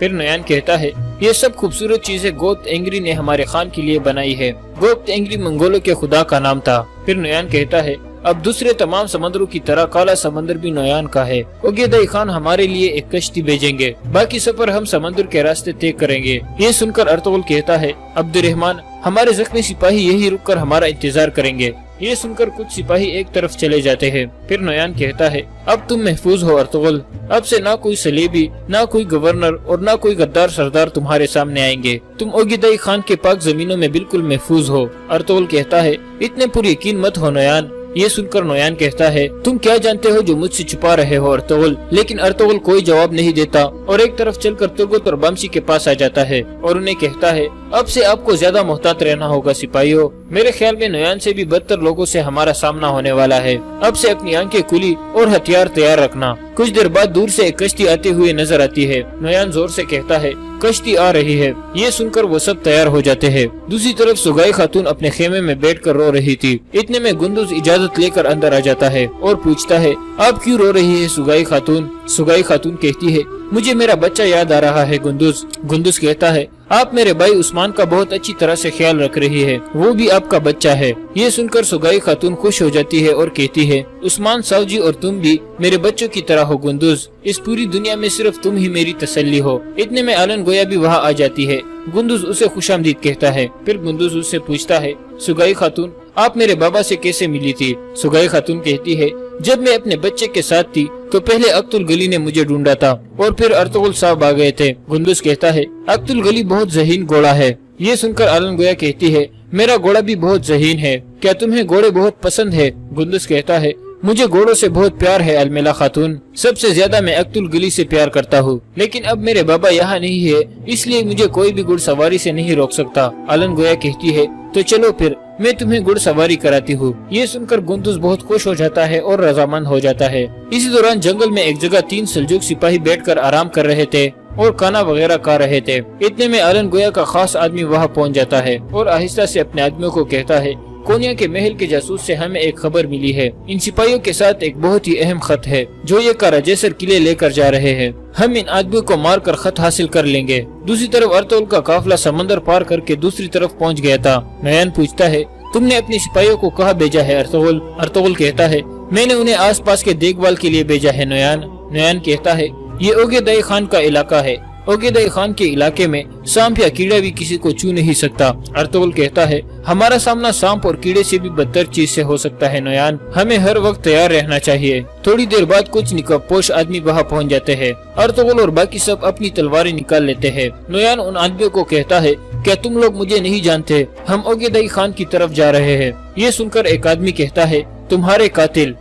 پھر نویان کہتا ہے یہ سب خوبصورت چیزیں گوپت انگری نے ہمارے خان کے لیے بنائی ہے۔ گوپت انگری منگولوں کے خدا کا نام تھا۔ پھر نویان کہتا ہے اب دوسرے تمام سمندروں کی طرح کالا سمندر بھی نویان کا ہے۔ اوگیدئی خان ہمارے لیے ایک کشتی بھیجیں گے، باقی سفر ہم سمندر کے راستے طے کریں گے۔ یہ سن کر ارطغرل کہتا ہے عبد الرحمن ہمارے زخمی سپاہی یہی رک کر ہمارا انتظار کریں گے۔ یہ سن کر کچھ سپاہی ایک طرف چلے جاتے ہیں۔ پھر نویان کہتا ہے اب تم محفوظ ہو ارطغرل، اب سے نہ کوئی صلیبی، نہ کوئی گورنر اور نہ کوئی غدار سردار تمہارے سامنے آئیں گے۔ تم اوگیدئی خان کے پاک زمینوں میں بالکل محفوظ ہو۔ ارطغرل کہتا ہے اتنے پر یقین مت ہو نویان۔ یہ سن کر نویان کہتا ہے تم کیا جانتے ہو جو مجھ سے چھپا رہے ہو ارطغرل؟ لیکن ارطغرل کوئی جواب نہیں دیتا اور ایک طرف چل کر ترگت اور بامسی کے پاس آ جاتا ہے اور انہیں کہتا ہے اب سے آپ کو زیادہ محتاط رہنا ہوگا سپاہیوں، میرے خیال میں نویان سے بھی بدتر لوگوں سے ہمارا سامنا ہونے والا ہے۔ اب سے اپنی آنکھیں کھلی اور ہتھیار تیار رکھنا۔ کچھ دیر بعد دور سے ایک کشتی آتے ہوئے نظر آتی ہے۔ نویان زور سے کہتا ہے کشتی آ رہی ہے۔ یہ سن کر وہ سب تیار ہو جاتے ہیں۔ دوسری طرف سگائی خاتون اپنے خیمے میں بیٹھ کر رو رہی تھی۔ اتنے میں گندوز اجازت لے کر اندر آ جاتا ہے اور پوچھتا ہے آپ کیوں رو رہی ہے سگائی خاتون؟ سگائی خاتون کہتی ہے مجھے میرا بچہ یاد آ رہا ہے گندوز۔ گندوز کہتا ہے آپ میرے بھائی عثمان کا بہت اچھی طرح سے خیال رکھ رہی ہے، وہ بھی آپ کا بچہ ہے۔ یہ سن کر سگائی خاتون خوش ہو جاتی ہے اور کہتی ہے عثمان صاحب جی اور تم بھی میرے بچوں کی طرح ہو گندوز، اس پوری دنیا میں صرف تم ہی میری تسلی ہو۔ اتنے میں آلن گویا بھی وہاں آ جاتی ہے۔ گندوز اسے خوش آمدید کہتا ہے۔ پھر گندوز اس سے پوچھتا ہے سگائی خاتون آپ میرے بابا سے کیسے ملی تھی؟ سگائی خاتون کہتی ہے جب میں اپنے بچے کے ساتھ تھی تو پہلے اقت الگلی نے مجھے ڈھونڈا تھا اور پھر ارطغرل صاحب آ گئے تھے۔ گندوز کہتا ہے اقت الگلی بہت ذہین گھوڑا ہے۔ یہ سن کر آلن گویا کہتی ہے میرا گھوڑا بھی بہت ذہین ہے، کیا تمہیں گھوڑے بہت پسند ہے؟ گندوز کہتا ہے مجھے گھوڑوں سے بہت پیار ہے المیلا خاتون، سب سے زیادہ میں اقت الگلی سے پیار کرتا ہوں، لیکن اب میرے بابا یہاں نہیں ہے اس لیے مجھے کوئی بھی گھڑ سواری سے نہیں روک سکتا۔ آلن گویا کہتی ہے تو چلو پھر میں تمہیں گھڑ سواری کراتی ہوں۔ یہ سن کر گندوز بہت خوش ہو جاتا ہے اور رضامند ہو جاتا ہے۔ اسی دوران جنگل میں ایک جگہ 3 سلجوق سپاہی بیٹھ کر آرام کر رہے تھے اور کھانا وغیرہ کھا رہے تھے۔ اتنے میں آلن گویا کا خاص آدمی وہاں پہنچ جاتا ہے اور آہستہ سے اپنے آدمیوں کو کہتا ہے کونیا کے محل کے جاسوس سے ہمیں ایک خبر ملی ہے، ان سپاہیوں کے ساتھ ایک بہت ہی اہم خط ہے جو یہ کاراجیسر قلعے لے کر جا رہے ہیں، ہم ان آدمیوں کو مار کر خط حاصل کر لیں گے۔ دوسری طرف ارطغرل کا قافلہ سمندر پار کر کے دوسری طرف پہنچ گیا تھا۔ نویان پوچھتا ہے تم نے اپنی سپاہیوں کو کہاں بھیجا ہے ارطغرل؟ ارطغرل کہتا ہے میں نے انہیں آس پاس کے دیکھ بھال کے لیے بھیجا ہے نویان۔ نویان کہتا ہے یہ اوگیدئی خان کا علاقہ ہے، اوگیدئی خان کے علاقے میں سانپ یا کیڑا بھی کسی کو چھو نہیں سکتا۔ ارطغرل کہتا ہے ہمارا سامنا سانپ اور کیڑے سے بھی بدتر چیز سے ہو سکتا ہے نویان، ہمیں ہر وقت تیار رہنا چاہیے۔ تھوڑی دیر بعد کچھ نقاب پوش آدمی وہاں پہنچ جاتے ہیں۔ ارطغرل اور باقی سب اپنی تلواریں نکال لیتے ہیں۔ نویان ان آدمیوں کو کہتا ہے کیا تم لوگ مجھے نہیں جانتے؟ ہم اوگیدئی خان کی طرف جا رہے ہیں۔ یہ سن کر ایک آدمی کہتا ہے تمہارے قاتل۔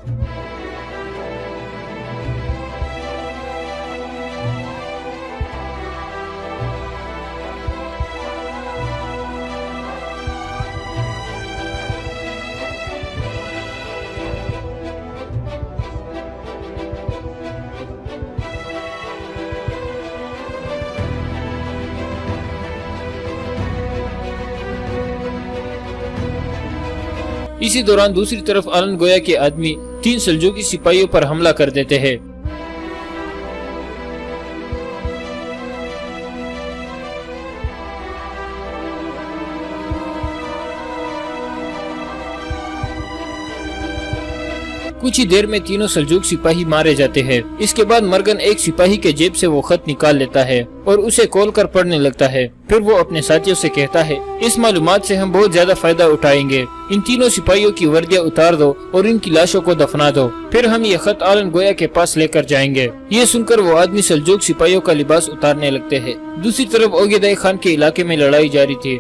اسی دوران دوسری طرف آلن گویا کے آدمی 3 سلجوقی سپاہیوں پر حملہ کر دیتے ہیں۔ کچھ ہی دیر میں تینوں سلجوق سپاہی مارے جاتے ہیں۔ اس کے بعد مرگن ایک سپاہی کے جیب سے وہ خط نکال لیتا ہے اور اسے کھول کر پڑھنے لگتا ہے۔ پھر وہ اپنے ساتھیوں سے کہتا ہے اس معلومات سے ہم بہت زیادہ فائدہ اٹھائیں گے، ان تینوں سپاہیوں کی وردیاں اتار دو اور ان کی لاشوں کو دفنا دو، پھر ہم یہ خط آلن گویا کے پاس لے کر جائیں گے۔ یہ سن کر وہ آدمی سلجوق سپاہیوں کا لباس اتارنے لگتے ہیں۔ دوسری طرف اوگیدئی خان کے علاقے میں لڑائی جاری تھی۔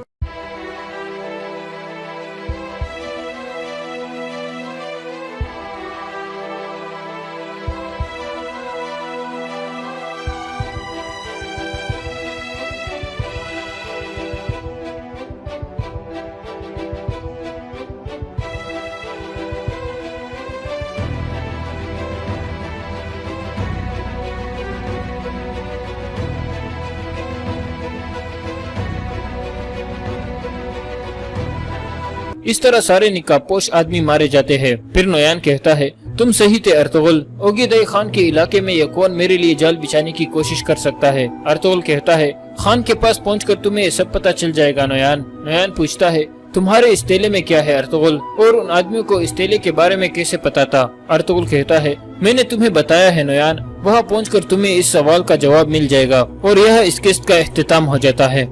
اس طرح سارے نقاب پوش آدمی مارے جاتے ہیں۔ پھر نویان کہتا ہے تم صحیح تھے ارطغرل، اوگیدئی خان کے علاقے میں یہ کون میرے لیے جال بچھانے کی کوشش کر سکتا ہے؟ ارطغرل کہتا ہے خان کے پاس پہنچ کر تمہیں یہ سب پتہ چل جائے گا نویان۔ نویان پوچھتا ہے تمہارے اس تیلے میں کیا ہے ارطغرل، اور ان آدمیوں کو اس تیلے کے بارے میں کیسے پتا تھا؟ ارطغرل کہتا ہے میں نے تمہیں بتایا ہے نویان، وہاں پہنچ کر تمہیں اس سوال کا جواب مل جائے گا، اور یہ اس قسط کا اختتام ہو جاتا ہے۔